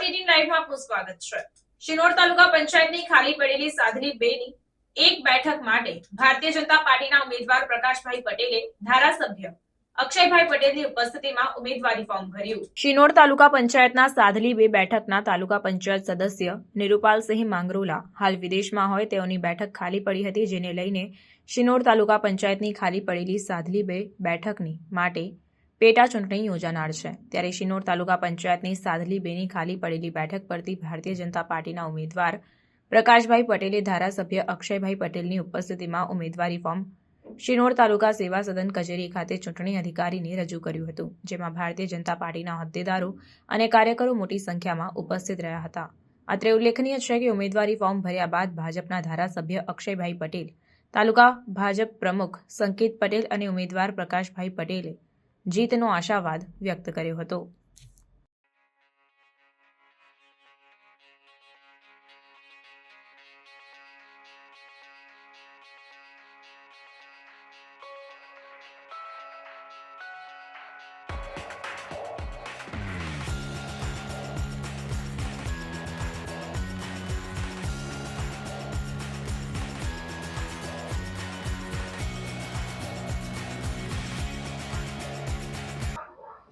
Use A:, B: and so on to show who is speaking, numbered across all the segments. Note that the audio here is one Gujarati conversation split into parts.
A: 18 લાઈવમાં આપનું સ્વાગત છે। શિનોર તાલુકા પંચાયતની ખાલી પડેલી સાધલી 2 ની એક બેઠક માટે ભારતીય જનતા પાર્ટીના ઉમેદવાર પ્રકાશભાઈ પટેલે ધારાસભ્ય અક્ષયભાઈ પટેલની ઉપસ્થિતિમાં ઉમેદવારી ફોર્મ ભર્યું। શિનોર તાલુકા પંચાયતના સાધલી 2 બેઠકના તાલુકા પંચાયત સદસ્ય નિરૂપાલસિંહ માંગરોલા હાલ વિદેશમાં હોય તેઓની બેઠક ખાલી પડી હતી, જેને લઈને શિનોર તાલુકા પંચાયતની ખાલી પડેલી સાધલી 2 બેઠકની માટે પેટા ચૂંટણી યોજાનાર છે। ત્યારે શિનોર તાલુકા પંચાયતની સાધલી 2 ની ખાલી પડેલી બેઠક પરથી ભારતીય જનતા પાર્ટીના ઉમેદવાર પ્રકાશભાઈ પટેલે ધારાસભ્ય અક્ષયભાઈ પટેલની ઉપસ્થિતિમાં ઉમેદવારી ફોર્મ શિનોર તાલુકા સેવા સદન કચેરી ખાતે ચૂંટણી અધિકારીને રજૂ કર્યું હતું, જેમાં ભારતીય જનતા પાર્ટીના હોદ્દેદારો અને કાર્યકરો મોટી સંખ્યામાં ઉપસ્થિત રહ્યા હતા। અત્રે ઉલ્લેખનીય છે કે ઉમેદવારી ફોર્મ ભર્યા બાદ ભાજપના ધારાસભ્ય અક્ષયભાઈ પટેલ, તાલુકા ભાજપ પ્રમુખ સંકેત પટેલ અને ઉમેદવાર પ્રકાશભાઈ પટેલે જીતનો આશાવાદ વ્યક્ત કર્યો હતો।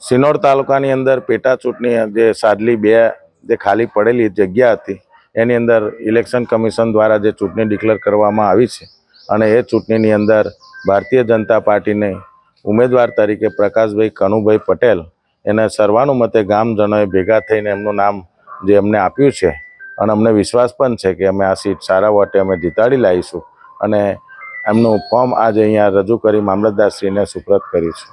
B: શિનોર તાલુકાની અંદર પેટા ચૂંટણી જે સાધલી 2 જે ખાલી પડેલી જગ્યા હતી એની અંદર ઇલેક્શન કમિશન દ્વારા જે ચૂંટણી ડિક્લેર કરવામાં આવી છે અને એ ચૂંટણીની અંદર ભારતીય જનતા પાર્ટીને ઉમેદવાર તરીકે પ્રકાશભાઈ કનુભાઈ પટેલ એને સર્વાનુમતે ગામજનોએ ભેગા થઈને એમનું નામ જે અમને આપ્યું છે અને અમને વિશ્વાસ પણ છે કે અમે આ સીટ સારા વોટે અમે જીતાડી લાવીશું અને એમનું ફોર્મ આજે અહીંયા રજૂ કરી મામલતદારશ્રીને સુપ્રત કર્યું છે।